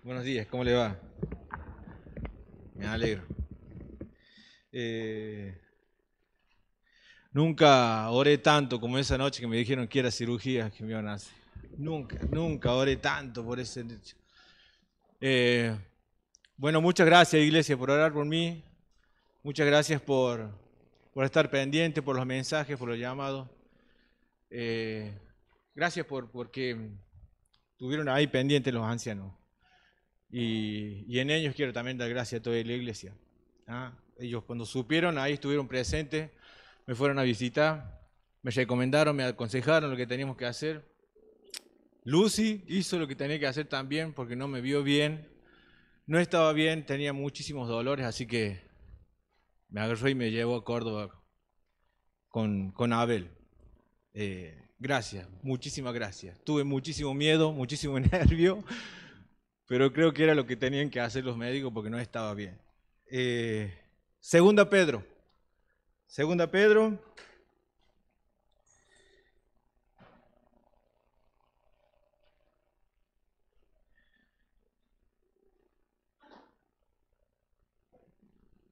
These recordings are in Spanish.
Buenos días, ¿cómo le va? Me alegro. Eh, Nunca oré tanto como esa noche que me dijeron que era cirugía que me iban a hacer. Nunca oré tanto por ese hecho. Eh, bueno, muchas gracias, Iglesia, por orar por mí. Muchas gracias por estar pendiente, por los mensajes, por los llamados. Eh, Gracias porque estuvieron ahí pendientes los ancianos. Y en ellos quiero también dar gracias a toda la iglesia. ¿Ah? Ellos cuando supieron, ahí estuvieron presentes, me fueron a visitar, me recomendaron, me aconsejaron lo que teníamos que hacer. Lucy hizo lo que tenía que hacer también porque no me vio bien, no estaba bien, tenía muchísimos dolores, así que me agarró y me llevó a Córdoba con Abel. Gracias, muchísimas gracias. Tuve muchísimo miedo, muchísimo nervio, pero creo que era lo que tenían que hacer los médicos porque no estaba bien. Eh, Segunda Pedro. Segunda Pedro.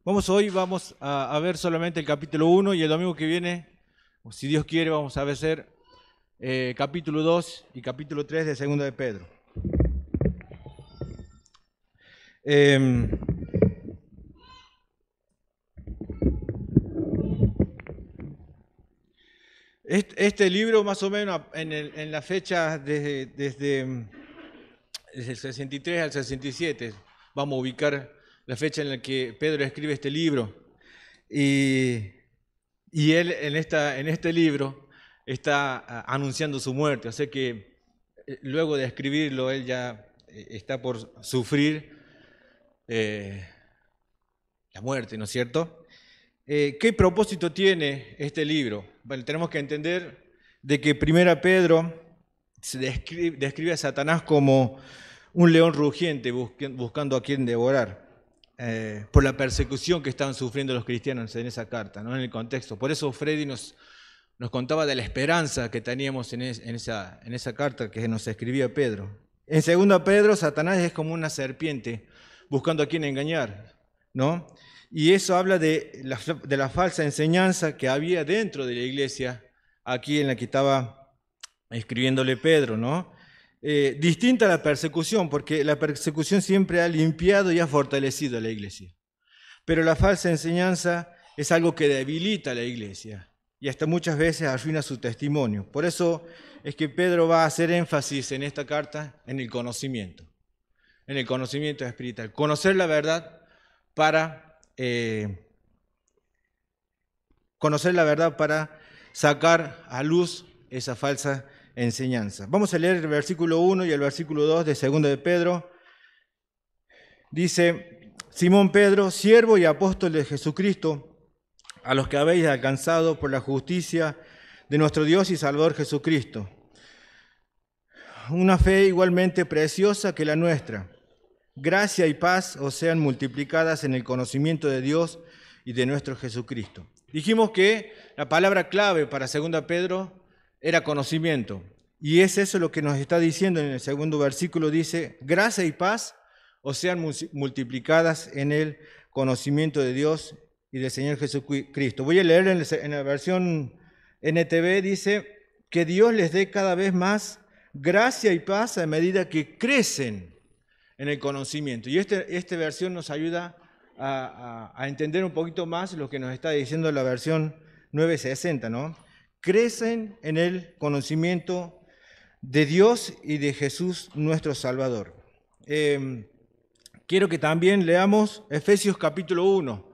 Hoy vamos a ver solamente el capítulo 1 y el domingo que viene, si Dios quiere, vamos a ver capítulo 2 y capítulo 3 de Segunda de Pedro. Eh, este libro más o menos en la fecha desde el 63 al 67, vamos a ubicar la fecha en la que Pedro escribe este libro. Y él en este libro está anunciando su muerte, o sea que luego de escribirlo él ya está por sufrir eh, la muerte, ¿no es cierto? ¿Qué propósito tiene este libro? Bueno, tenemos que entender de que Primera Pedro se describe a Satanás como un león rugiente buscando a quien devorar, por la persecución que estaban sufriendo los cristianos en esa carta, ¿no? En el contexto. Por eso Freddy nos contaba de la esperanza que teníamos en esa carta que nos escribía Pedro. En segunda Pedro, Satanás es como una serpiente buscando a quien engañar, ¿no? Y eso habla de la falsa enseñanza que había dentro de la iglesia, aquí en la que estaba escribiéndole Pedro, ¿no? Distinta a la persecución, porque la persecución siempre ha limpiado y ha fortalecido a la iglesia. Pero la falsa enseñanza es algo que debilita a la iglesia y hasta muchas veces arruina su testimonio. Por eso es que Pedro va a hacer énfasis en esta carta en el conocimiento espiritual. Conocer la verdad para sacar a luz esa falsa enseñanza. Vamos a leer el versículo 1 y el versículo 2 de 2 de Pedro. Dice: Simón Pedro, siervo y apóstol de Jesucristo, a los que habéis alcanzado por la justicia de nuestro Dios y Salvador Jesucristo, una fe igualmente preciosa que la nuestra. Gracia y paz os sean multiplicadas en el conocimiento de Dios y de nuestro Jesucristo. Dijimos que la palabra clave para 2 Pedro era conocimiento. Y es eso lo que nos está diciendo en el segundo versículo. Dice: gracia y paz os sean multiplicadas en el conocimiento de Dios y del Señor Jesucristo. Voy a leer en la versión NTV. Dice: que Dios les dé cada vez más gracia y paz a medida que crecen en el conocimiento. Y esta versión nos ayuda a entender un poquito más lo que nos está diciendo la versión 960, ¿no? Crecen en el conocimiento de Dios y de Jesús nuestro Salvador. Quiero que también leamos Efesios capítulo 1.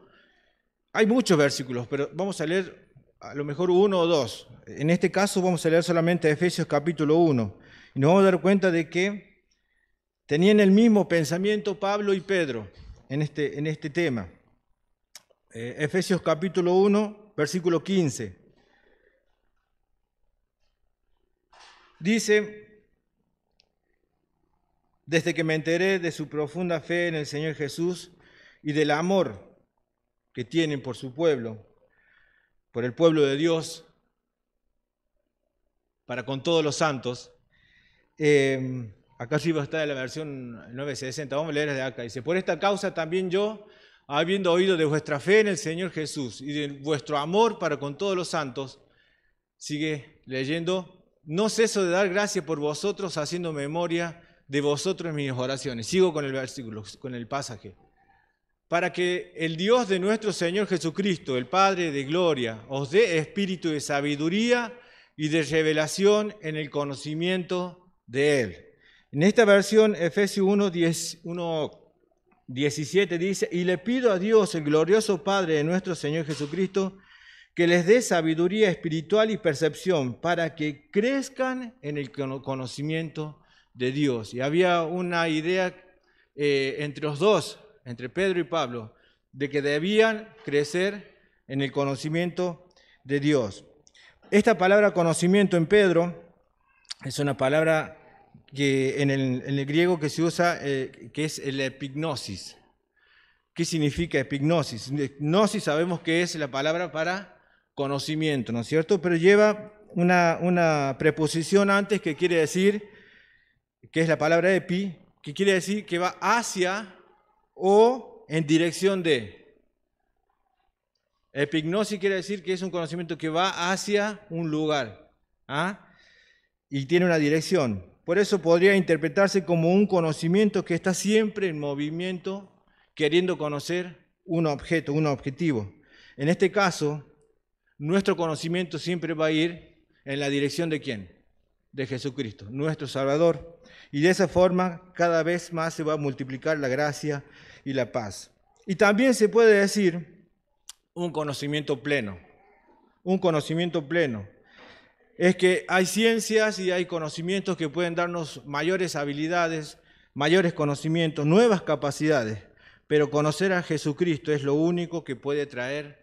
Hay muchos versículos, pero vamos a leer a lo mejor uno o dos. En este caso vamos a leer solamente Efesios capítulo 1. Y nos vamos a dar cuenta de que tenían el mismo pensamiento Pablo y Pedro en este tema. Efesios capítulo 1, versículo 15. Dice: desde que me enteré de su profunda fe en el Señor Jesús y del amor que tienen por su pueblo, por el pueblo de Dios, para con todos los santos, acá arriba está la versión 960, vamos a leer desde acá. Dice, por esta causa también yo, habiendo oído de vuestra fe en el Señor Jesús y de vuestro amor para con todos los santos, sigue leyendo, no ceso de dar gracias por vosotros, haciendo memoria de vosotros en mis oraciones. Sigo con el versículo, con el pasaje. Para que el Dios de nuestro Señor Jesucristo, el Padre de gloria, os dé espíritu de sabiduría y de revelación en el conocimiento de Él. En esta versión, Efesios 1:17 dice, y le pido a Dios, el glorioso Padre de nuestro Señor Jesucristo, que les dé sabiduría espiritual y percepción para que crezcan en el conocimiento de Dios. Y había una idea entre los dos, entre Pedro y Pablo, de que debían crecer en el conocimiento de Dios. Esta palabra conocimiento en Pedro es una palabra que en el griego que se usa, que es el epignosis. ¿Qué significa epignosis? Gnosis sabemos que es la palabra para conocimiento, ¿no es cierto? Pero lleva una preposición antes que quiere decir, que es la palabra epi, que quiere decir que va hacia o en dirección de. Epignosis quiere decir que es un conocimiento que va hacia un lugar, y tiene una dirección. Por eso podría interpretarse como un conocimiento que está siempre en movimiento, queriendo conocer un objeto, un objetivo. En este caso, nuestro conocimiento siempre va a ir en la dirección de ¿quién? De Jesucristo, nuestro Salvador. Y de esa forma cada vez más se va a multiplicar la gracia y la paz. Y también se puede decir un conocimiento pleno. Un conocimiento pleno. Es que hay ciencias y hay conocimientos que pueden darnos mayores habilidades, mayores conocimientos, nuevas capacidades. Pero conocer a Jesucristo es lo único que puede traer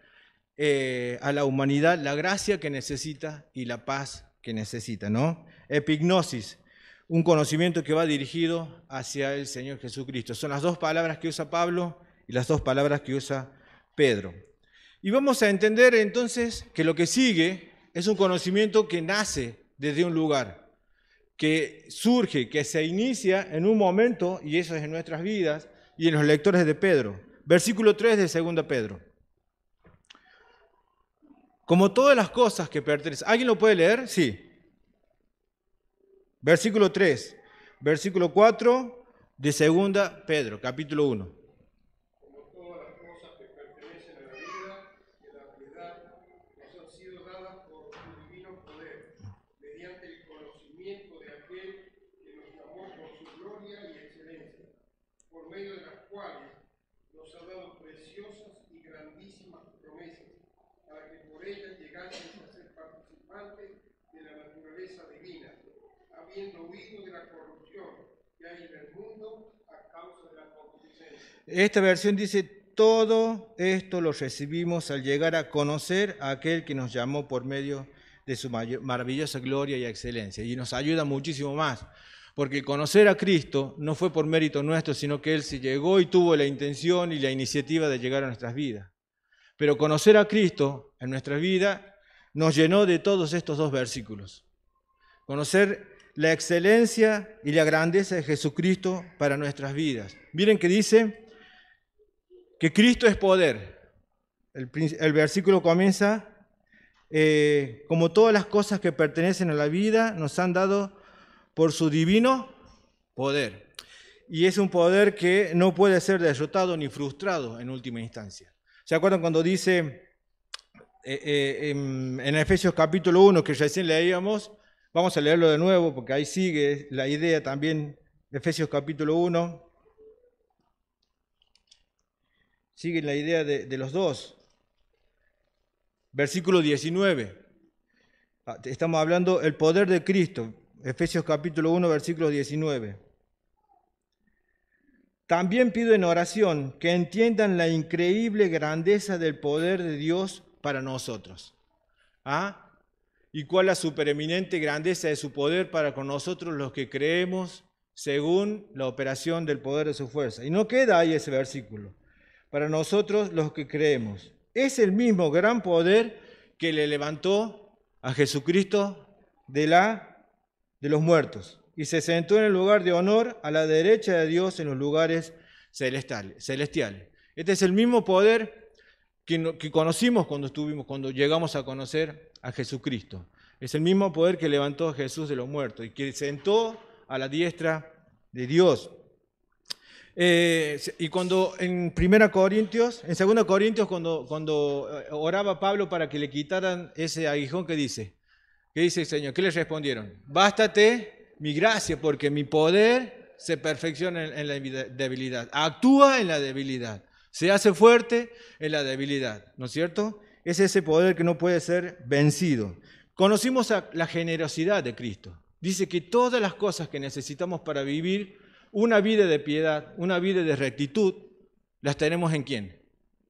a la humanidad la gracia que necesita y la paz que necesita, ¿no? Epignosis, un conocimiento que va dirigido hacia el Señor Jesucristo. Son las dos palabras que usa Pablo y las dos palabras que usa Pedro. Y vamos a entender entonces que lo que sigue es un conocimiento que nace desde un lugar, que surge, que se inicia en un momento, y eso es en nuestras vidas y en los lectores de Pedro. Versículo 3 de 2 Pedro. Como todas las cosas que pertenecen. ¿Alguien lo puede leer? Sí. Versículo 3. Versículo 4 de 2 Pedro, capítulo 1. Como todas las cosas que pertenecen a la vida y a la piedad nos han sido dadas por su divino poder, mediante el conocimiento de aquel que nos llamó por su gloria y excelencia, por medio de las cuales nos ha dado preciosas y grandísimas promesas, para que por ellas llegaseis a ser participantes de la naturaleza divina, habiendo huido de la corrupción que hay en el mundo a causa de la concupiscencia. Esta versión dice, todo esto lo recibimos al llegar a conocer a aquel que nos llamó por medio de su maravillosa gloria y excelencia. Y nos ayuda muchísimo más, porque conocer a Cristo no fue por mérito nuestro, sino que Él se llegó y tuvo la intención y la iniciativa de llegar a nuestras vidas. Pero conocer a Cristo en nuestra vida nos llenó de todos estos dos versículos. Conocer la excelencia y la grandeza de Jesucristo para nuestras vidas. Miren que dice que Cristo es poder. El versículo comienza, como todas las cosas que pertenecen a la vida nos han dado por su divino poder. Y es un poder que no puede ser derrotado ni frustrado en última instancia. ¿Se acuerdan cuando dice en Efesios capítulo 1 que recién leíamos? Vamos a leerlo de nuevo porque ahí sigue la idea también, Efesios capítulo 1. Sigue la idea de los dos. Versículo 19. Estamos hablando del poder de Cristo. Efesios capítulo 1, versículo 19. También pido en oración que entiendan la increíble grandeza del poder de Dios para nosotros. ¿Y cuál la supereminente grandeza de su poder para con nosotros los que creemos según la operación del poder de su fuerza? Y no queda ahí ese versículo. Para nosotros los que creemos. Es el mismo gran poder que le levantó a Jesucristo de los muertos y se sentó en el lugar de honor a la derecha de Dios en los lugares celestiales. Este es el mismo poder que conocimos cuando llegamos a conocer a Jesucristo. Es el mismo poder que levantó a Jesús de los muertos y que sentó a la diestra de Dios. Y cuando en 2 Corintios, cuando oraba Pablo para que le quitaran ese aguijón, ¿qué dice? ¿Qué dice el Señor? ¿Qué le respondieron? Bástate mi gracia, porque mi poder se perfecciona en la debilidad. Actúa en la debilidad. Se hace fuerte en la debilidad, ¿no es cierto? Es ese poder que no puede ser vencido. Conocimos la generosidad de Cristo. Dice que todas las cosas que necesitamos para vivir una vida de piedad, una vida de rectitud, las tenemos ¿en quién?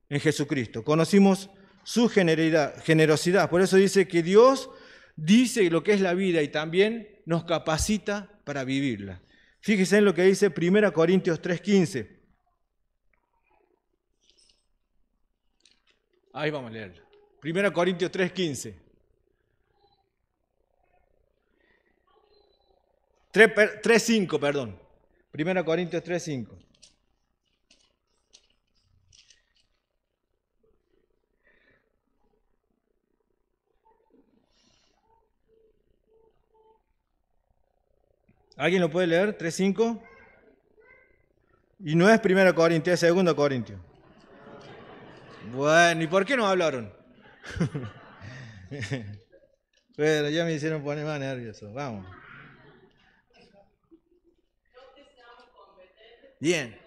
En Jesucristo. Conocimos su generosidad. Por eso dice que Dios dice lo que es la vida y también nos capacita para vivirla. Fíjese en lo que dice 1 Corintios 3:15. Ahí vamos a leerlo. 1 Corintios 3:15. 3:5, perdón. 1 Corintios 3:5. ¿Alguien lo puede leer? 3:5. Y no es 1 Corintios, es 2 Corintios. Bueno, ¿y por qué no hablaron? Pero ya me hicieron poner más nervioso. Vamos. Bien.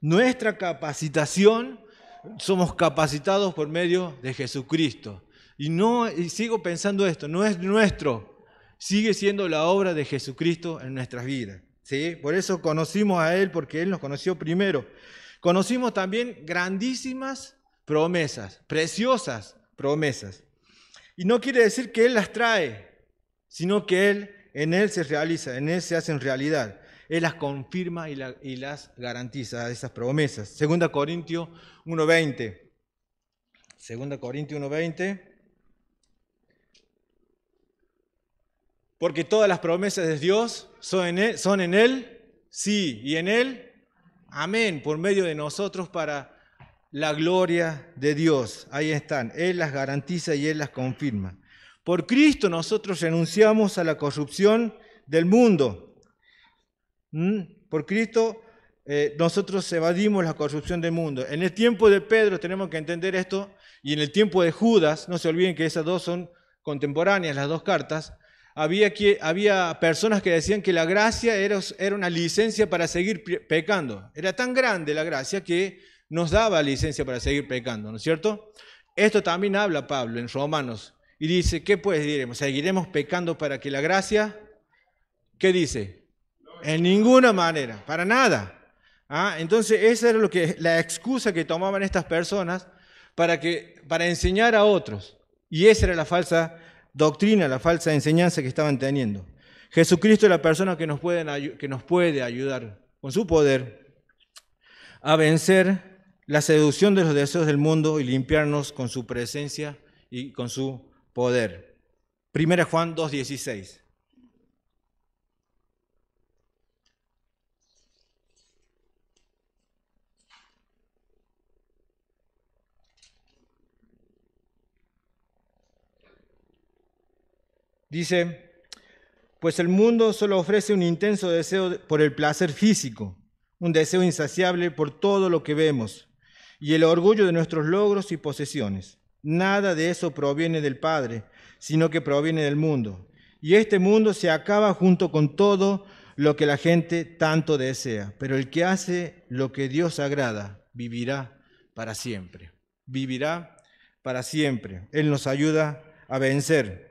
Nuestra capacitación, somos capacitados por medio de Jesucristo. Y sigo pensando esto, no es nuestro, sigue siendo la obra de Jesucristo en nuestras vidas. ¿Sí? Por eso conocimos a Él, porque Él nos conoció primero. Conocimos también grandísimas promesas, preciosas promesas. Y no quiere decir que Él las trae, sino que en Él se realiza, en Él se hacen realidad. Él las confirma y las garantiza, esas promesas. 2 Corintios 1:20. 2 Corintios 1:20. Porque todas las promesas de Dios son en Él, sí, y en Él, amén, por medio de nosotros para la gloria de Dios. Ahí están, Él las garantiza y Él las confirma. Por Cristo nosotros renunciamos a la corrupción del mundo. Por Cristo nosotros evadimos la corrupción del mundo. En el tiempo de Pedro tenemos que entender esto, y en el tiempo de Judas, no se olviden que esas dos son contemporáneas, las dos cartas. Había personas que decían que la gracia era una licencia para seguir pecando. Era tan grande la gracia que nos daba licencia para seguir pecando, ¿no es cierto? Esto también habla Pablo en Romanos y dice, ¿qué pues diremos? ¿Seguiremos pecando para que la gracia? ¿Qué dice? En ninguna manera, para nada. Entonces esa era la excusa que tomaban estas personas para enseñar a otros. Y esa era la falsa doctrina, la falsa enseñanza que estaban teniendo. Jesucristo es la persona que nos puede ayudar con su poder a vencer la seducción de los deseos del mundo y limpiarnos con su presencia y con su poder. 1 Juan 2:16. Dice, pues el mundo solo ofrece un intenso deseo por el placer físico, un deseo insaciable por todo lo que vemos y el orgullo de nuestros logros y posesiones. Nada de eso proviene del Padre, sino que proviene del mundo. Y este mundo se acaba junto con todo lo que la gente tanto desea. Pero el que hace lo que Dios agrada, vivirá para siempre. Vivirá para siempre. Él nos ayuda a vencer.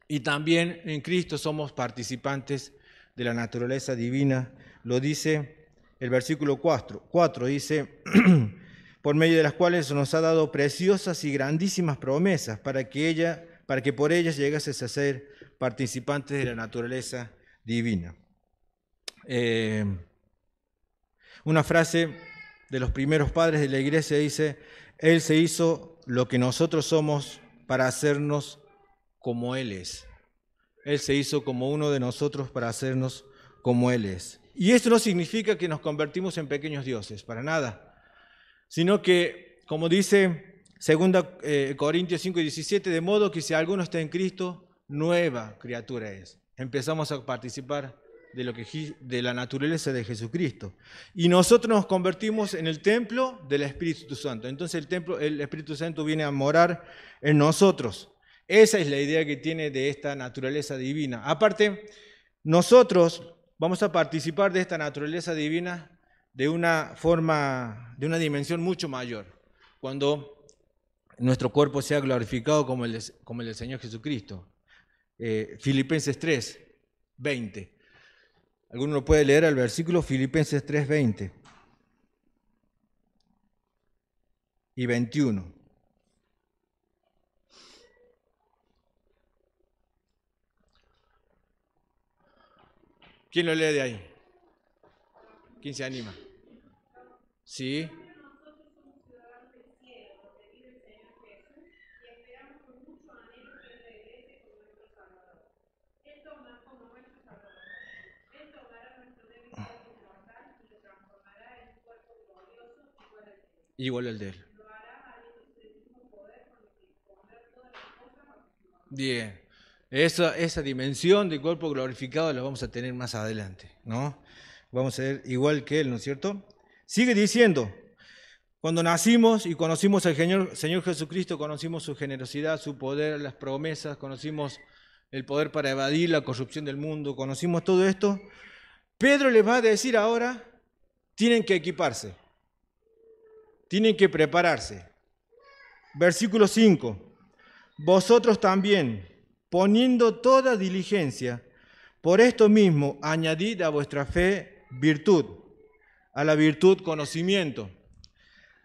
Y también en Cristo somos participantes de la naturaleza divina. Lo dice el versículo 4 dice, por medio de las cuales nos ha dado preciosas y grandísimas promesas para que por ellas llegases a ser participantes de la naturaleza divina. Una frase de los primeros padres de la iglesia dice, Él se hizo lo que nosotros somos para hacernos como Él es. Él se hizo como uno de nosotros para hacernos como Él es. Y esto no significa que nos convertimos en pequeños dioses, para nada. Sino que, como dice 2 Corintios 5:17, de modo que si alguno está en Cristo, nueva criatura es. Empezamos a participar de la naturaleza de Jesucristo. Y nosotros nos convertimos en el templo del Espíritu Santo. Entonces el Espíritu Santo viene a morar en nosotros. Esa es la idea que tiene de esta naturaleza divina. Aparte, nosotros vamos a participar de esta naturaleza divina de una de una dimensión mucho mayor, cuando nuestro cuerpo sea glorificado como el del Señor Jesucristo. Filipenses 3:20. ¿Alguno lo puede leer al versículo? Filipenses 3:20 y 21. ¿Quién lo lee de ahí? ¿Quién se anima? Sí. Igual el de Él. Bien. Esa dimensión de cuerpo glorificado la vamos a tener más adelante, ¿no? Vamos a ser igual que Él, ¿no es cierto? Sigue diciendo, cuando nacimos y conocimos al Señor Jesucristo, conocimos su generosidad, su poder, las promesas, conocimos el poder para evadir la corrupción del mundo, conocimos todo esto. Pedro les va a decir ahora, tienen que equiparse, tienen que prepararse. Versículo 5, vosotros también, poniendo toda diligencia, por esto mismo añadid a vuestra fe virtud, a la virtud conocimiento,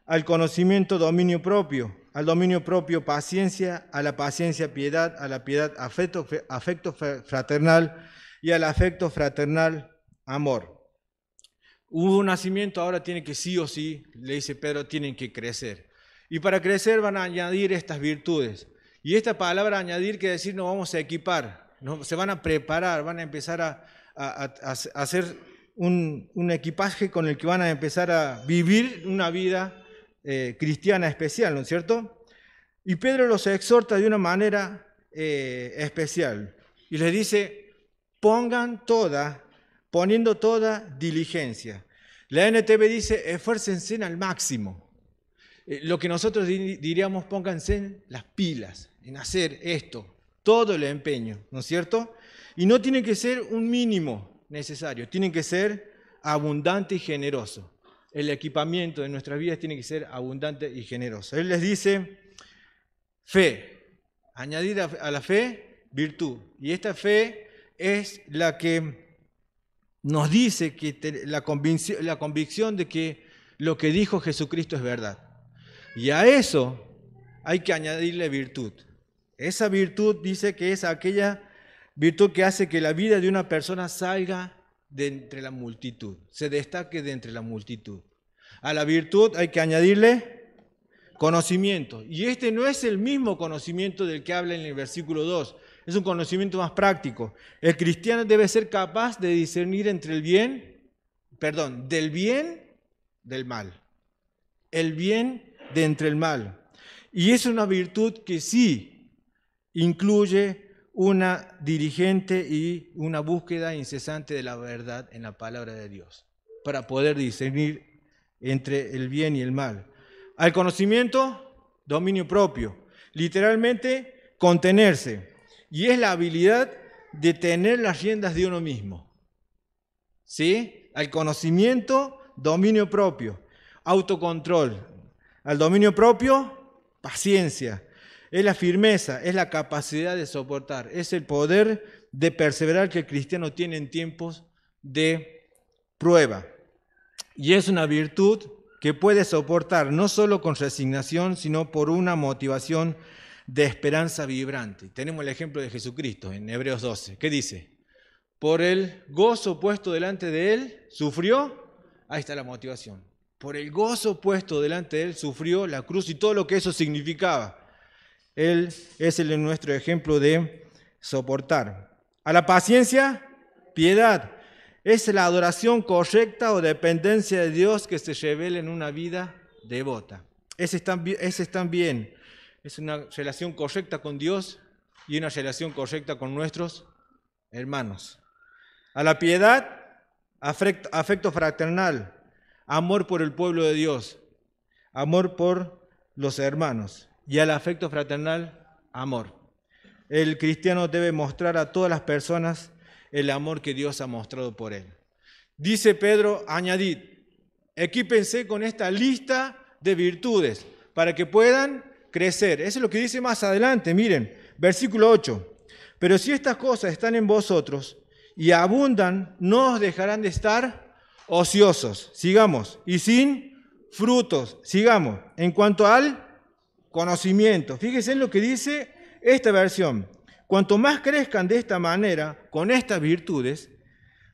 al conocimiento dominio propio, al dominio propio paciencia, a la paciencia piedad, a la piedad afecto fraternal y al afecto fraternal amor. Hubo un nacimiento, ahora tiene que sí o sí, le dice Pedro, tienen que crecer. Y para crecer van a añadir estas virtudes. Y esta palabra añadir quiere decir nos vamos a equipar, se van a preparar, van a empezar a hacer un equipaje con el que van a empezar a vivir una vida cristiana especial, ¿no es cierto? Y Pedro los exhorta de una manera especial y les dice, poniendo toda diligencia. La NTV dice, esfuércense al máximo. Lo que nosotros diríamos, pónganse en las pilas, en hacer esto, todo el empeño, ¿no es cierto? Y no tiene que ser un mínimo necesario, tiene que ser abundante y generoso. El equipamiento de nuestras vidas tiene que ser abundante y generoso. Él les dice, fe, añadir a la fe, virtud. Y esta fe es la que nos dice que la convicción de que lo que dijo Jesucristo es verdad. Y a eso hay que añadirle virtud. Esa virtud dice que es aquella virtud que hace que la vida de una persona salga de entre la multitud, se destaque de entre la multitud. A la virtud hay que añadirle conocimiento. Y este no es el mismo conocimiento del que habla en el versículo 2. Es un conocimiento más práctico. El cristiano debe ser capaz de discernir entre del bien del mal. El bien de entre el mal. Y es una virtud que sí incluye una diligente y una búsqueda incesante de la verdad en la palabra de Dios, para poder discernir entre el bien y el mal. Al conocimiento, dominio propio. Literalmente, contenerse. Y es la habilidad de tener las riendas de uno mismo. ¿Sí? Al conocimiento, dominio propio. Autocontrol. Al dominio propio, paciencia. Es la firmeza, es la capacidad de soportar, es el poder de perseverar que el cristiano tiene en tiempos de prueba. Y es una virtud que puede soportar no solo con resignación, sino por una motivación de esperanza vibrante. Tenemos el ejemplo de Jesucristo en Hebreos 12. ¿Qué dice? Por el gozo puesto delante de él, sufrió. Ahí está la motivación. Por el gozo puesto delante de él, sufrió la cruz y todo lo que eso significaba. Él es nuestro ejemplo de soportar. A la paciencia, piedad. Es la adoración correcta o dependencia de Dios que se revela en una vida devota. Ese es también. Es una relación correcta con Dios y una relación correcta con nuestros hermanos. A la piedad, afecto fraternal, amor por el pueblo de Dios, amor por los hermanos. Y al afecto fraternal, amor. El cristiano debe mostrar a todas las personas el amor que Dios ha mostrado por él. Dice Pedro, añadid, equípense con esta lista de virtudes para que puedan crecer. Eso es lo que dice más adelante, miren, versículo 8. Pero si estas cosas están en vosotros y abundan, no os dejarán de estar ociosos. Sigamos. Y sin frutos. Sigamos. En cuanto al conocimiento. Fíjense en lo que dice esta versión. Cuanto más crezcan de esta manera, con estas virtudes,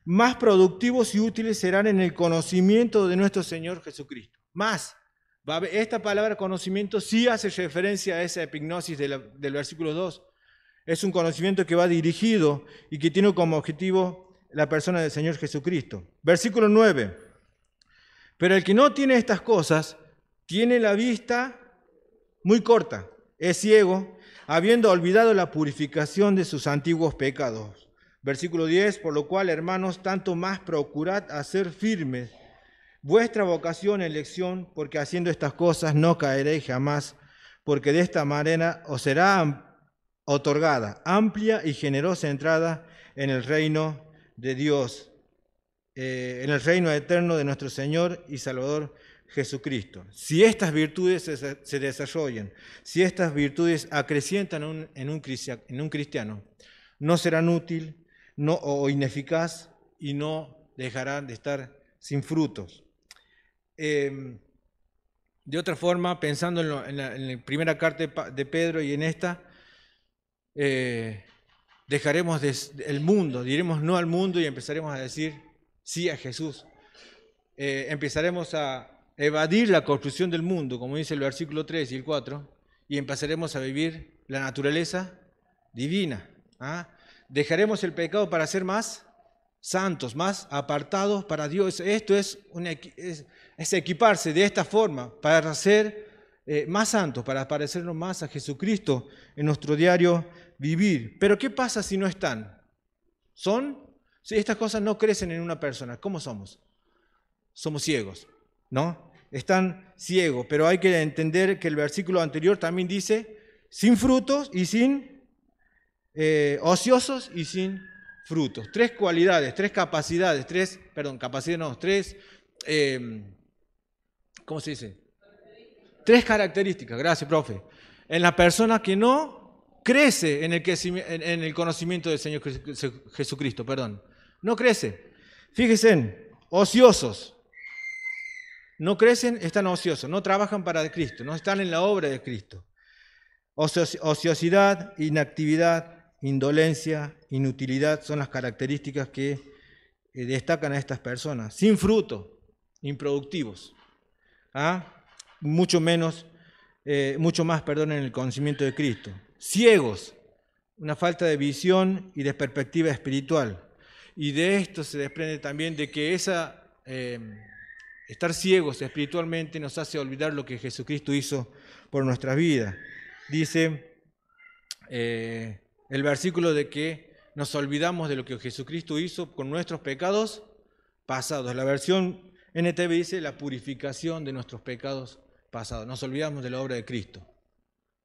más productivos y útiles serán en el conocimiento de nuestro Señor Jesucristo. Más. Esta palabra conocimiento sí hace referencia a esa epignosis del versículo 2. Es un conocimiento que va dirigido y que tiene como objetivo la persona del Señor Jesucristo. Versículo 9. Pero el que no tiene estas cosas, tiene la vista muy corta, es ciego, habiendo olvidado la purificación de sus antiguos pecados. Versículo 10. Por lo cual, hermanos, tanto más procurad hacer firmes vuestra vocación en elección, porque haciendo estas cosas no caeréis jamás, porque de esta manera os será otorgada amplia y generosa entrada en el reino de Dios, en el reino eterno de nuestro Señor y Salvador Jesucristo. Si estas virtudes se desarrollan, si estas virtudes acrecientan en un cristiano, no serán útiles o ineficaz y no dejarán de estar sin frutos. De otra forma, pensando en la primera carta de Pedro y en esta, dejaremos el mundo, diremos no al mundo y empezaremos a decir sí a Jesús. Empezaremos a evadir la construcción del mundo, como dice el versículo 3 y el 4, y empezaremos a vivir la naturaleza divina. Dejaremos el pecado para ser más santos, más apartados para Dios. Esto es equiparse de esta forma para ser más santos, para parecernos más a Jesucristo en nuestro diario vivir. Pero ¿qué pasa si no están? Si estas cosas no crecen en una persona, ¿cómo somos? Somos ciegos, ¿no? Están ciegos, pero hay que entender que el versículo anterior también dice sin frutos y sin ociosos y sin frutos. Tres cualidades, tres capacidades, ¿cómo se dice? Tres características, gracias, profe. En la persona que no crece en el conocimiento del Señor Jesucristo, no crece. Fíjense, ociosos. No crecen, están ociosos, no trabajan para Cristo, no están en la obra de Cristo. Ociosidad, inactividad, indolencia, inutilidad son las características que destacan a estas personas. Sin fruto, improductivos. Mucho más, en el conocimiento de Cristo. Ciegos, una falta de visión y de perspectiva espiritual. Y de esto se desprende también de que estar ciegos espiritualmente nos hace olvidar lo que Jesucristo hizo por nuestras vidas. Dice el versículo de que nos olvidamos de lo que Jesucristo hizo con nuestros pecados pasados. La versión NTV dice la purificación de nuestros pecados pasados. Nos olvidamos de la obra de Cristo,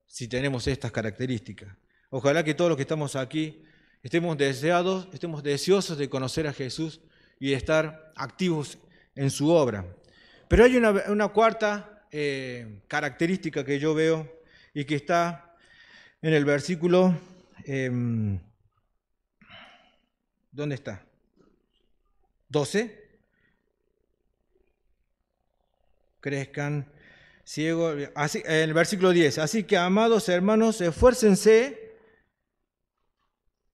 si tenemos estas características. Ojalá que todos los que estamos aquí estemos deseosos de conocer a Jesús y de estar activos en su obra. Pero hay una cuarta característica que yo veo y que está en el versículo, ¿dónde está? 12. Crezcan ciegos, en el versículo 10. Así que, amados hermanos, esfuércense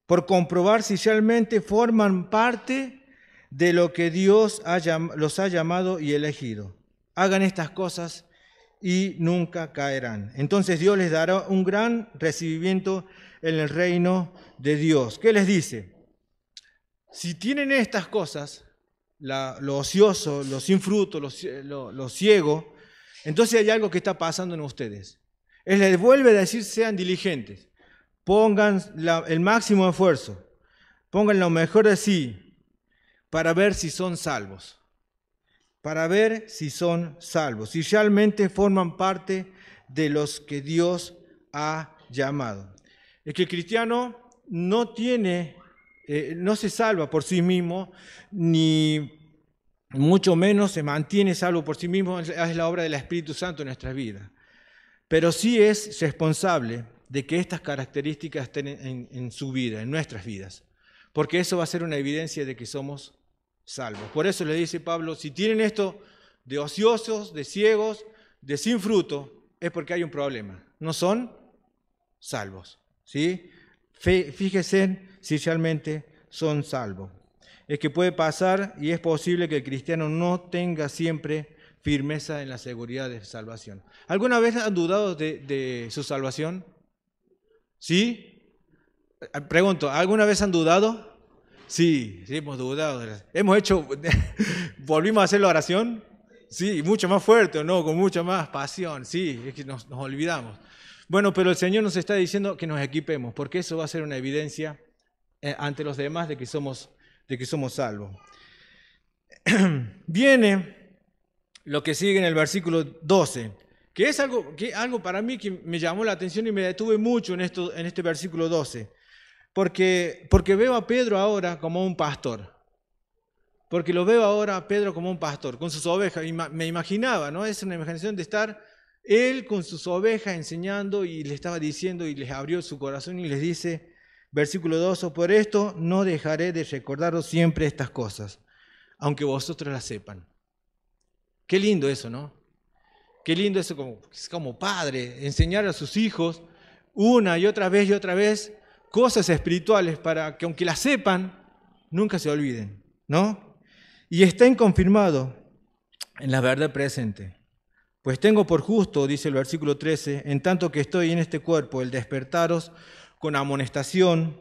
por comprobar si realmente forman parte de lo que Dios los ha llamado y elegido. Hagan estas cosas y nunca caerán. Entonces Dios les dará un gran recibimiento en el reino de Dios. ¿Qué les dice? Si tienen estas cosas, lo ocioso, lo sin fruto, lo ciego, entonces hay algo que está pasando en ustedes. Él les vuelve a decir, sean diligentes, pongan el máximo esfuerzo, pongan lo mejor de sí para ver si son salvos. Para ver si son salvos, si realmente forman parte de los que Dios ha llamado. Es que el cristiano no se salva por sí mismo, ni mucho menos se mantiene salvo por sí mismo, es la obra del Espíritu Santo en nuestras vidas. Pero sí es responsable de que estas características estén en su vida, en nuestras vidas, porque eso va a ser una evidencia de que somos salvos. Por eso le dice Pablo, si tienen esto de ociosos, de ciegos, de sin fruto, es porque hay un problema, no son salvos, ¿sí? Fíjense si realmente son salvos. Es que puede pasar y es posible que el cristiano no tenga siempre firmeza en la seguridad de salvación. ¿Alguna vez han dudado de su salvación? ¿Sí? Pregunto, ¿alguna vez han dudado? Sí, hemos dudado. ¿Volvimos a hacer la oración? Sí, mucho más fuerte, ¿no? Con mucha más pasión. Sí, es que nos olvidamos. Bueno, pero el Señor nos está diciendo que nos equipemos, porque eso va a ser una evidencia ante los demás de que somos salvos. Viene lo que sigue en el versículo 12, que es algo para mí que me llamó la atención y me detuve mucho en este versículo 12, porque veo a Pedro ahora como un pastor. Porque lo veo ahora a Pedro como un pastor, con sus ovejas. Y me imaginaba, ¿no? Es una imaginación de estar él con sus ovejas enseñando y le estaba diciendo y les abrió su corazón y les dice, versículo 12, por esto no dejaré de recordaros siempre estas cosas, aunque vosotros las sepan. Qué lindo eso, ¿no? Qué lindo eso como padre, enseñar a sus hijos una y otra vez cosas espirituales para que aunque las sepan, nunca se olviden, ¿no? Y estén confirmados en la verdad presente. Pues tengo por justo, dice el versículo 13, en tanto que estoy en este cuerpo, el despertaros con amonestación.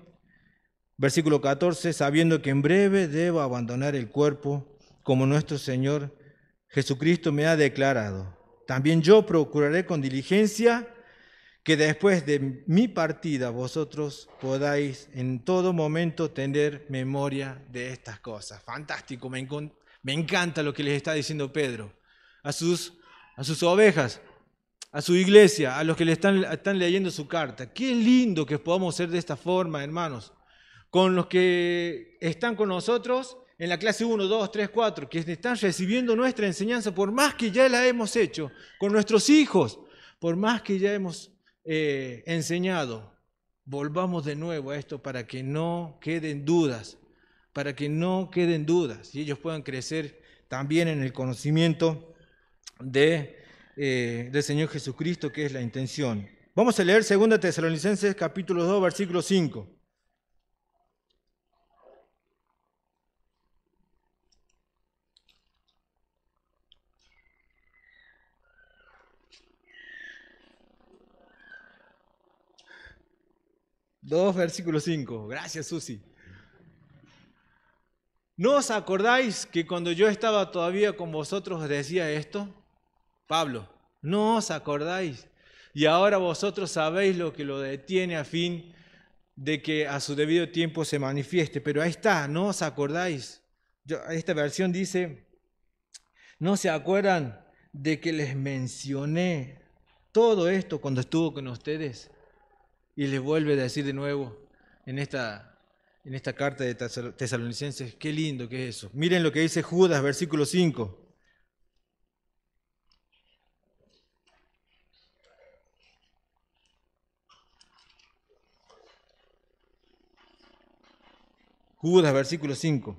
Versículo 14, sabiendo que en breve debo abandonar el cuerpo, como nuestro Señor Jesucristo me ha declarado. También yo procuraré con diligencia que después de mi partida vosotros podáis en todo momento tener memoria de estas cosas. Fantástico, me encanta lo que les está diciendo Pedro a sus ovejas, a su iglesia, a los que le están leyendo su carta. Qué lindo que podamos ser de esta forma, hermanos, con los que están con nosotros en la clase 1, 2, 3, 4, que están recibiendo nuestra enseñanza, por más que ya la hemos hecho, con nuestros hijos, por más que ya hemos enseñado, volvamos de nuevo a esto para que no queden dudas, y ellos puedan crecer también en el conocimiento del Señor Jesucristo, que es la intención. Vamos a leer 2 Tesalonicenses capítulo 2, versículo 5. Versículo 5. Gracias, Susi. ¿No os acordáis que cuando yo estaba todavía con vosotros os decía esto? Pablo, ¿no os acordáis? Y ahora vosotros sabéis lo que lo detiene a fin de que a su debido tiempo se manifieste. Pero ahí está, ¿no os acordáis? Esta versión dice, ¿no se acuerdan de que les mencioné todo esto cuando estuvo con ustedes? Y les vuelve a decir de nuevo en esta carta de Tesalonicenses, qué lindo que es eso. Miren lo que dice Judas, versículo 5. Judas, versículo 5.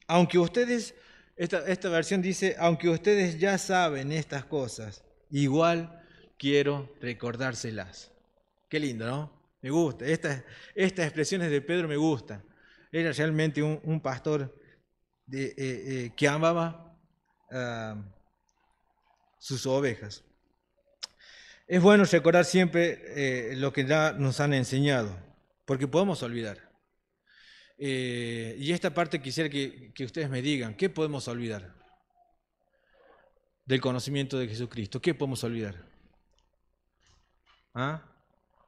Aunque ustedes, esta versión dice, aunque ustedes ya saben estas cosas, igual quiero recordárselas. Qué lindo, ¿no? Me gusta. Estas expresiones de Pedro me gustan. era realmente un pastor que amaba sus ovejas. Es bueno recordar siempre lo que ya nos han enseñado, porque podemos olvidar. Y esta parte quisiera que ustedes me digan, ¿qué podemos olvidar del conocimiento de Jesucristo? ¿Qué podemos olvidar? ¿Ah?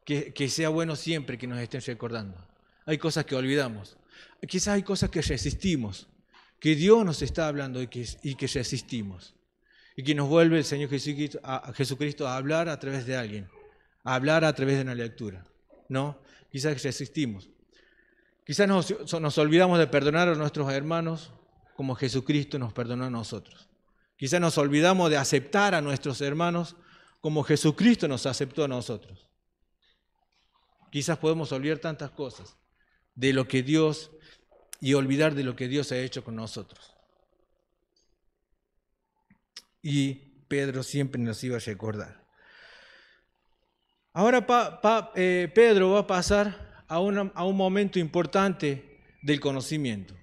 Que sea bueno siempre que nos estén recordando. Hay cosas que olvidamos. Quizás hay cosas que resistimos, que Dios nos está hablando y que resistimos. Y que nos vuelve el Señor Jesucristo a hablar a través de alguien, a hablar a través de una lectura. ¿No? Quizás resistimos. Quizás nos olvidamos de perdonar a nuestros hermanos como Jesucristo nos perdonó a nosotros. Quizás nos olvidamos de aceptar a nuestros hermanos como Jesucristo nos aceptó a nosotros. Quizás podemos olvidar tantas cosas de lo que Dios y olvidar de lo que Dios ha hecho con nosotros. Y Pedro siempre nos iba a recordar. Ahora Pedro va a pasar a un momento importante del conocimiento.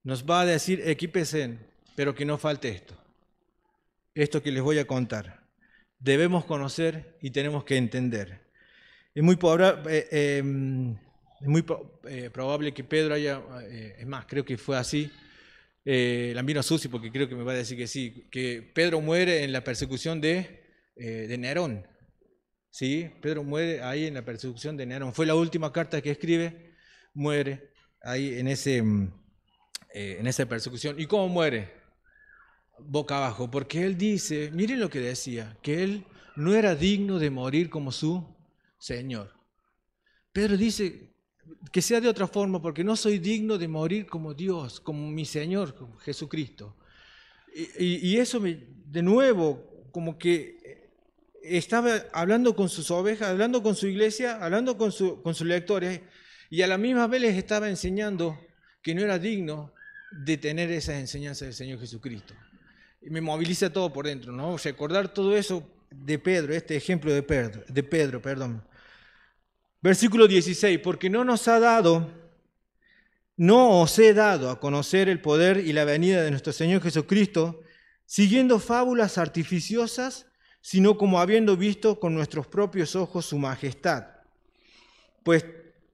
Nos va a decir, equípense, pero que no falte esto. Esto que les voy a contar. Debemos conocer y tenemos que entender. Es muy probable que Pedro haya, es más, creo que fue así. La miro a Susi porque creo que me va a decir que sí, que Pedro muere en la persecución de Nerón. ¿Sí? Pedro muere ahí en la persecución de Nerón. Fue la última carta que escribe, muere ahí en esa persecución. ¿Y cómo muere? Boca abajo, porque él dice, miren lo que decía, que él no era digno de morir como su Señor. Pedro dice que sea de otra forma, porque no soy digno de morir como Dios, como mi Señor, como Jesucristo. Y eso de nuevo, como que estaba hablando con sus ovejas, hablando con su iglesia, hablando con sus lectores, y a la misma vez les estaba enseñando que no era digno de tener esas enseñanzas del Señor Jesucristo. Y me moviliza todo por dentro, ¿no? Recordar todo eso de Pedro, este ejemplo de Pedro. Versículo 16, porque no os he dado a conocer el poder y la venida de nuestro Señor Jesucristo, siguiendo fábulas artificiosas, sino como habiendo visto con nuestros propios ojos su majestad. Pues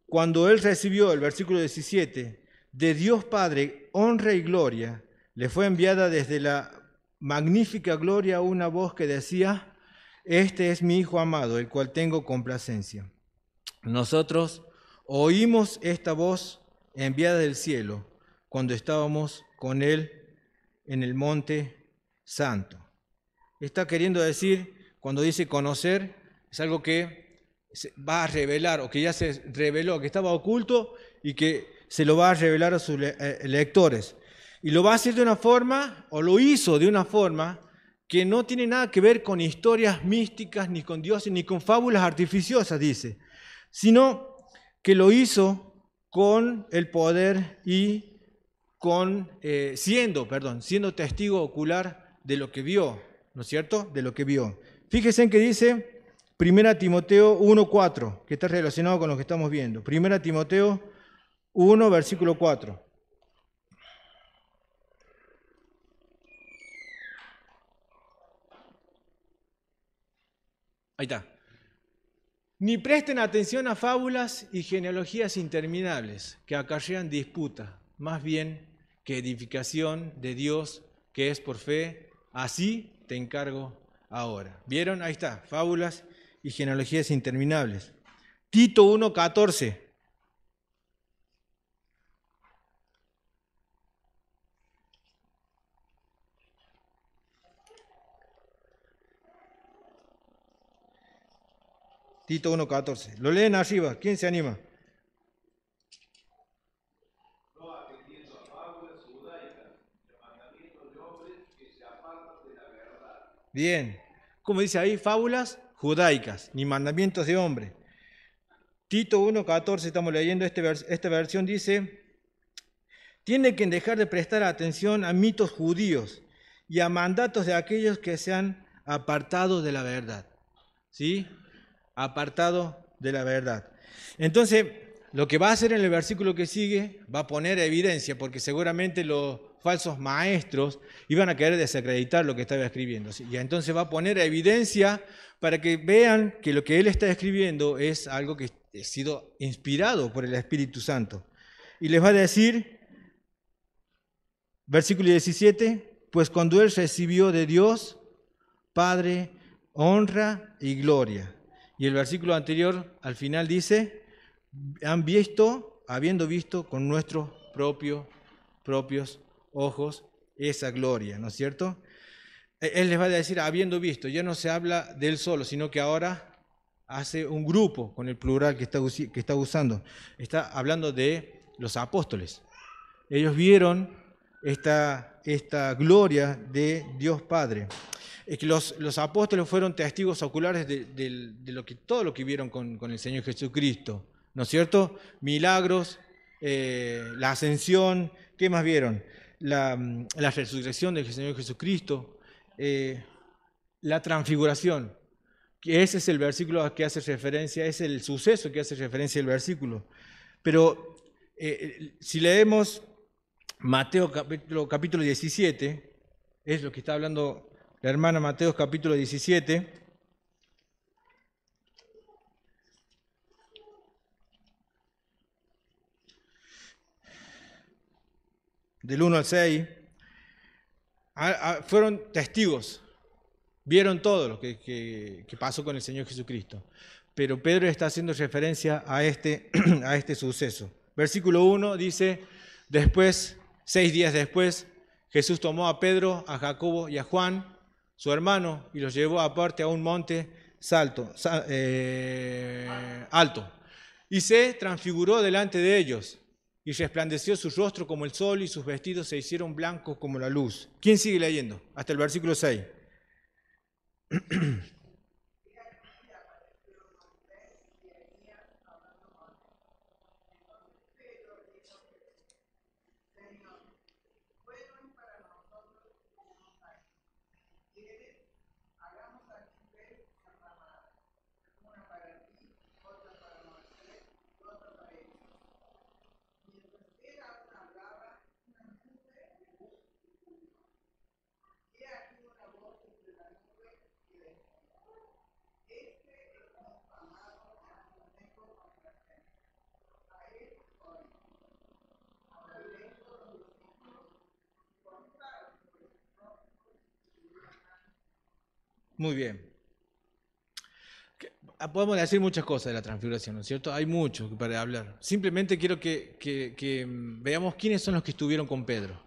cuando él recibió, el versículo 17, de Dios Padre honra y gloria, le fue enviada desde la magnífica gloria una voz que decía, este es mi Hijo amado, el cual tengo complacencia. Nosotros oímos esta voz enviada del cielo cuando estábamos con él en el monte santo. Está queriendo decir, cuando dice conocer, es algo que se va a revelar o que ya se reveló, que estaba oculto y que se lo va a revelar a sus lectores. Y lo va a hacer de una forma, o lo hizo de una forma, que no tiene nada que ver con historias místicas, ni con dioses, ni con fábulas artificiosas, dice, sino que lo hizo con el poder y siendo testigo ocular de lo que vio, ¿no es cierto? De lo que vio. Fíjense en que dice 1 Timoteo 1:4, que está relacionado con lo que estamos viendo. 1 Timoteo 1, versículo 4. Ahí está. Ni presten atención a fábulas y genealogías interminables que acarrean disputa, más bien que edificación de Dios que es por fe, así te encargo ahora. ¿Vieron? Ahí está, fábulas y genealogías interminables. Tito 1:14. Tito 1:14. Lo leen arriba. ¿Quién se anima? No atendiendo a fábulas judaicas, mandamientos de hombres que se apartan de la verdad. Bien. Como dice ahí, fábulas judaicas, ni mandamientos de hombre. Tito 1:14, estamos leyendo esta versión, dice, tiene que dejar de prestar atención a mitos judíos y a mandatos de aquellos que se han apartado de la verdad. ¿Sí? Apartado de la verdad. Entonces, lo que va a hacer en el versículo que sigue, va a poner evidencia, porque seguramente los falsos maestros iban a querer desacreditar lo que estaba escribiendo. Y entonces va a poner evidencia para que vean que lo que él está escribiendo es algo que ha sido inspirado por el Espíritu Santo. Y les va a decir, versículo 17, pues cuando él recibió de Dios, Padre, honra y gloria. Y el versículo anterior, al final dice, han visto, habiendo visto con nuestros propios ojos esa gloria, ¿no es cierto? Él les va a decir, habiendo visto, ya no se habla de él solo, sino que ahora hace un grupo con el plural que está usando. Está hablando de los apóstoles. Ellos vieron esta gloria de Dios Padre. Es que los apóstoles fueron testigos oculares de todo lo que vieron con el Señor Jesucristo, ¿no es cierto? Milagros, la ascensión, ¿qué más vieron? La resurrección del Señor Jesucristo, la transfiguración, que ese es el versículo a que hace referencia, es el suceso que hace referencia el versículo. Pero si leemos Mateo capítulo 17, es lo que está hablando la hermana Mateo capítulo 17, del 1 al 6, fueron testigos, vieron todo lo que pasó con el Señor Jesucristo. Pero Pedro está haciendo referencia a este suceso. Versículo 1 dice, después, 6 días después, Jesús tomó a Pedro, a Jacobo y a Juan, su hermano, y los llevó aparte a un monte alto, y se transfiguró delante de ellos, y resplandeció su rostro como el sol, y sus vestidos se hicieron blancos como la luz. ¿Quién sigue leyendo? Hasta el versículo 6. Muy bien. Podemos decir muchas cosas de la transfiguración, ¿no es cierto? Hay mucho para hablar. Simplemente quiero que veamos quiénes son los que estuvieron con Pedro.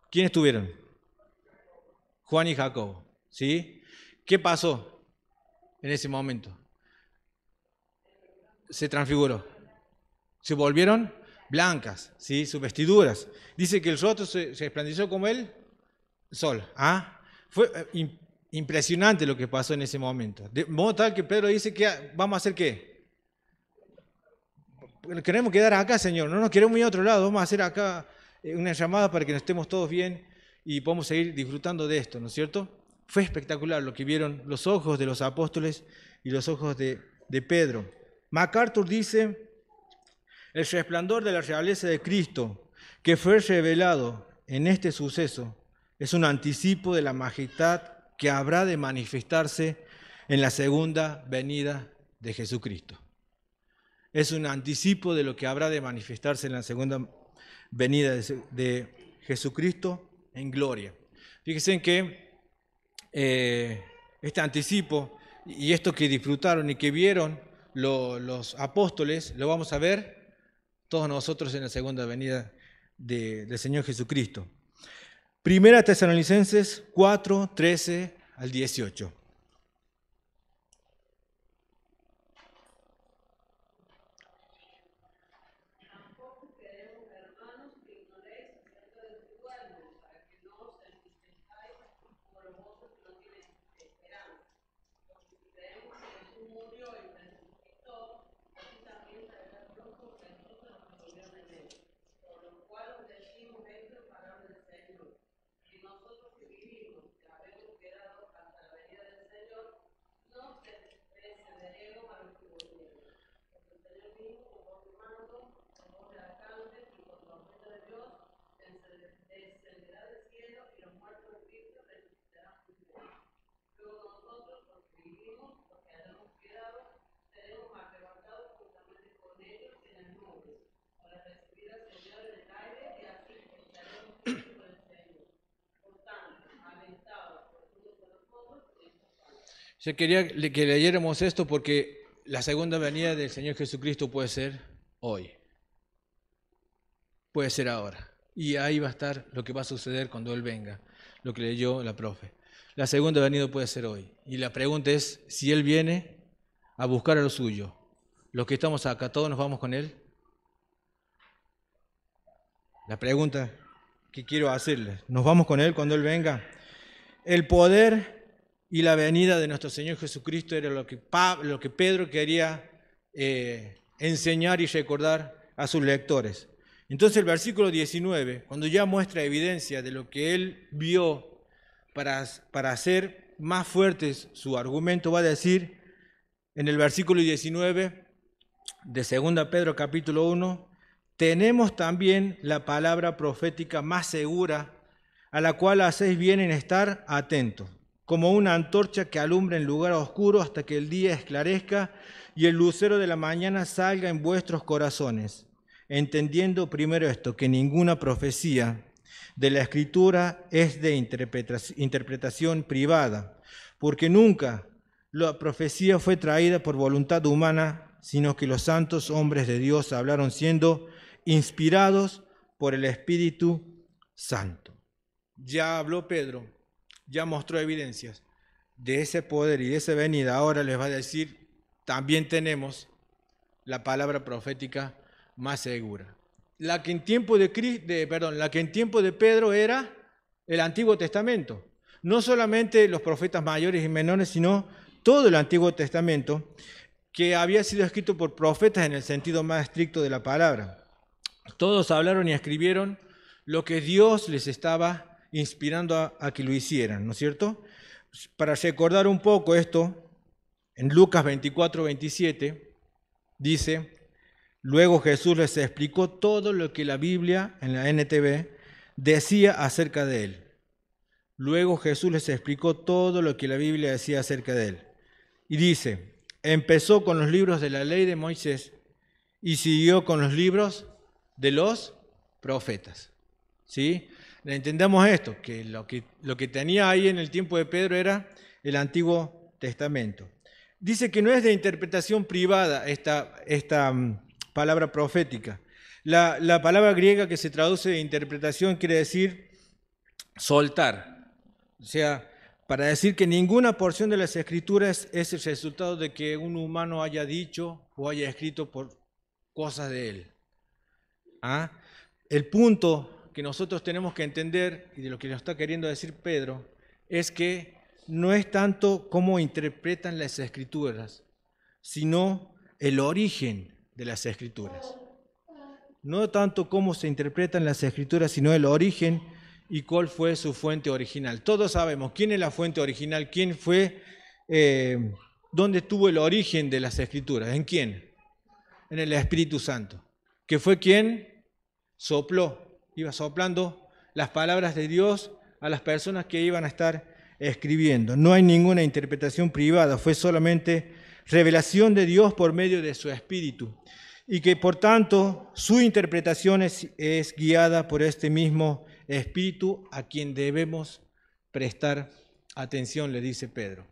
¿Quiénes estuvieron? Juan y Jacobo, ¿sí? ¿Qué pasó en ese momento? Se transfiguró. Se volvieron blancas, ¿sí? Sus vestiduras. Dice que el rostro se resplandeció como el sol. ¿Ah? Fue impresionante lo que pasó en ese momento. De modo tal que Pedro dice que vamos a hacer ¿qué? Queremos quedar acá, Señor, no nos queremos ir a otro lado, vamos a hacer acá una llamada para que nos estemos todos bien y podamos seguir disfrutando de esto, ¿no es cierto? Fue espectacular lo que vieron los ojos de los apóstoles y los ojos de Pedro. MacArthur dice, el resplandor de la realeza de Cristo que fue revelado en este suceso es un anticipo de la majestad que habrá de manifestarse en la segunda venida de Jesucristo. Es un anticipo de lo que habrá de manifestarse en la segunda venida de Jesucristo en gloria. Fíjense en que este anticipo y esto que disfrutaron y que vieron los apóstoles, lo vamos a ver todos nosotros en la segunda venida del Señor Jesucristo. Primera Tesalonicenses 4, 13 al 18. Yo quería que leyéramos esto porque la segunda venida del Señor Jesucristo puede ser hoy. Puede ser ahora. Y ahí va a estar lo que va a suceder cuando Él venga, lo que leyó la profe. La segunda venida puede ser hoy. Y la pregunta es, si Él viene a buscar a lo suyo, los que estamos acá, ¿todos nos vamos con Él? La pregunta que quiero hacerles, ¿nos vamos con Él cuando Él venga? El poder y la venida de nuestro Señor Jesucristo era lo que Pedro quería enseñar y recordar a sus lectores. Entonces el versículo 19, cuando ya muestra evidencia de lo que él vio para hacer más fuerte su argumento, va a decir en el versículo 19 de 2 Pedro capítulo 1, tenemos también la palabra profética más segura, a la cual hacéis bien en estar atentos, como una antorcha que alumbra en lugar oscuro hasta que el día esclarezca y el lucero de la mañana salga en vuestros corazones, entendiendo primero esto, que ninguna profecía de la Escritura es de interpretación privada, porque nunca la profecía fue traída por voluntad humana, sino que los santos hombres de Dios hablaron siendo inspirados por el Espíritu Santo. Ya habló Pedro, ya mostró evidencias de ese poder y de esa venida. Ahora les va a decir, también tenemos la palabra profética más segura. La que en tiempo de Pedro era el Antiguo Testamento. No solamente los profetas mayores y menores, sino todo el Antiguo Testamento, que había sido escrito por profetas en el sentido más estricto de la palabra. Todos hablaron y escribieron lo que Dios les estaba inspirando a que lo hicieran, ¿no es cierto? Para recordar un poco esto, en Lucas 24:27 dice, luego Jesús les explicó todo lo que la Biblia, en la NTV, decía acerca de él. Luego Jesús les explicó todo lo que la Biblia decía acerca de él. Y dice, empezó con los libros de la ley de Moisés y siguió con los libros de los profetas. ¿Sí? Entendamos esto, que lo que tenía ahí en el tiempo de Pedro era el Antiguo Testamento. Dice que no es de interpretación privada esta palabra profética. La palabra griega que se traduce de interpretación quiere decir soltar. O sea, para decir que ninguna porción de las Escrituras es el resultado de que un humano haya dicho o haya escrito por cosas de él. ¿Ah? El punto que nosotros tenemos que entender, y de lo que nos está queriendo decir Pedro, es que no es tanto cómo interpretan las Escrituras, sino el origen de las Escrituras. No tanto cómo se interpretan las Escrituras, sino el origen y cuál fue su fuente original. Todos sabemos quién es la fuente original, quién fue, dónde estuvo el origen de las Escrituras, ¿en quién? En el Espíritu Santo, que fue quien sopló, iba soplando las palabras de Dios a las personas que iban a estar escribiendo. No hay ninguna interpretación privada, fue solamente revelación de Dios por medio de su Espíritu. Y que por tanto su interpretación es guiada por este mismo Espíritu a quien debemos prestar atención, le dice Pedro.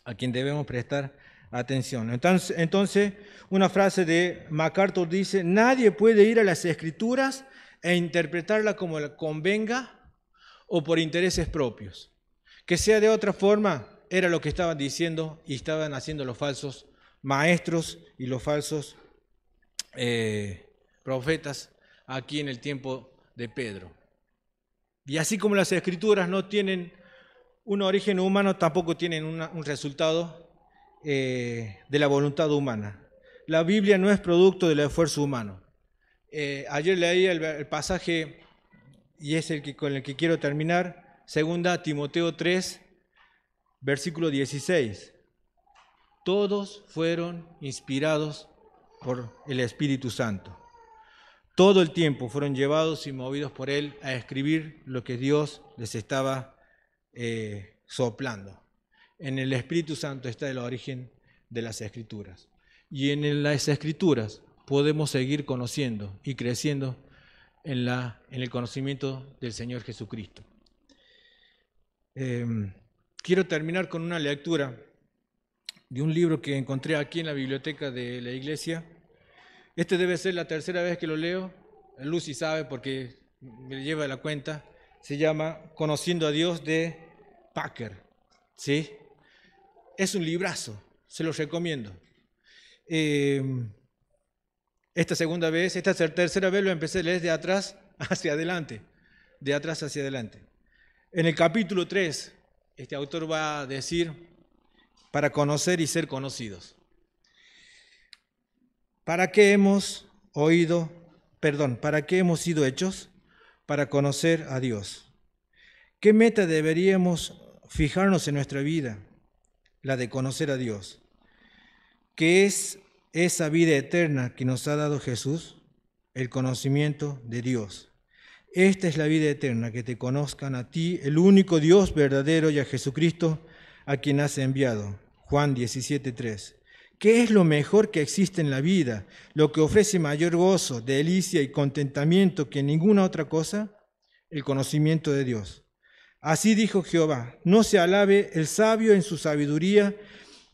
A quien debemos prestar atención. Entonces, una frase de MacArthur dice, nadie puede ir a las Escrituras e interpretarla como le convenga o por intereses propios. Que sea de otra forma, era lo que estaban diciendo y estaban haciendo los falsos maestros y los falsos profetas aquí en el tiempo de Pedro. Y así como las Escrituras no tienen un origen humano, tampoco tienen un resultado de la voluntad humana. La Biblia no es producto del esfuerzo humano. Ayer leí el pasaje, y es con el que quiero terminar, 2 Timoteo 3, versículo 16. Todos fueron inspirados por el Espíritu Santo. Todo el tiempo fueron llevados y movidos por Él a escribir lo que Dios les estaba soplando. En el Espíritu Santo está el origen de las Escrituras. Y en las Escrituras podemos seguir conociendo y creciendo en el conocimiento del Señor Jesucristo. quiero terminar con una lectura de un libro que encontré aquí en la biblioteca de la iglesia. Este debe ser la tercera vez que lo leo. Lucy sabe porque me lleva la cuenta. Se llama Conociendo a Dios de Packer. ¿Sí? Es un librazo, se lo recomiendo. Esta tercera vez lo empecé a leer de atrás hacia adelante. De atrás hacia adelante. En el capítulo 3, este autor va a decir, para conocer y ser conocidos. ¿Para qué hemos sido hechos? Para conocer a Dios. ¿Qué meta deberíamos fijarnos en nuestra vida? La de conocer a Dios. ¿Qué es esa vida eterna que nos ha dado Jesús? El conocimiento de Dios. Esta es la vida eterna, que te conozcan a ti, el único Dios verdadero, y a Jesucristo, a quien has enviado. Juan 17:3. ¿Qué es lo mejor que existe en la vida? Lo que ofrece mayor gozo, delicia y contentamiento que ninguna otra cosa, el conocimiento de Dios. Así dijo Jehová: no se alabe el sabio en su sabiduría,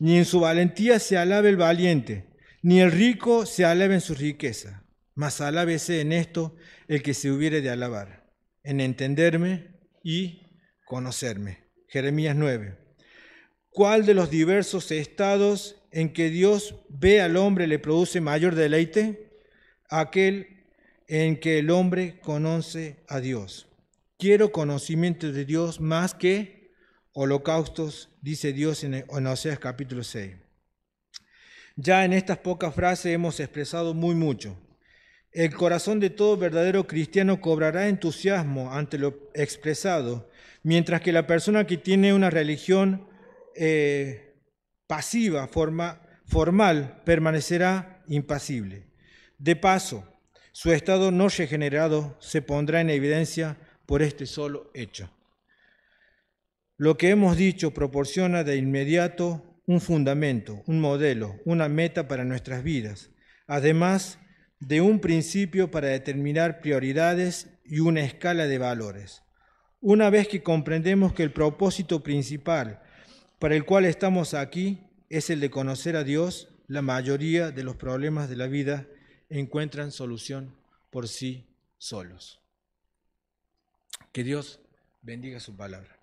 ni en su valentía se alabe el valiente, ni el rico se alabe en su riqueza, mas alábese en esto el que se hubiere de alabar, en entenderme y conocerme. Jeremías 9. ¿Cuál de los diversos estados en que Dios ve al hombre le produce mayor deleite? Aquel en que el hombre conoce a Dios. Quiero conocimiento de Dios más que holocaustos, dice Dios en Oseas capítulo 6. Ya en estas pocas frases hemos expresado mucho. El corazón de todo verdadero cristiano cobrará entusiasmo ante lo expresado, mientras que la persona que tiene una religión pasiva, formal, permanecerá impasible. De paso, su estado no regenerado se pondrá en evidencia por este solo hecho. Lo que hemos dicho proporciona de inmediato un fundamento, un modelo, una meta para nuestras vidas, además de un principio para determinar prioridades y una escala de valores. Una vez que comprendemos que el propósito principal para el cual estamos aquí es el de conocer a Dios, la mayoría de los problemas de la vida encuentran solución por sí solos. Que Dios bendiga su palabra.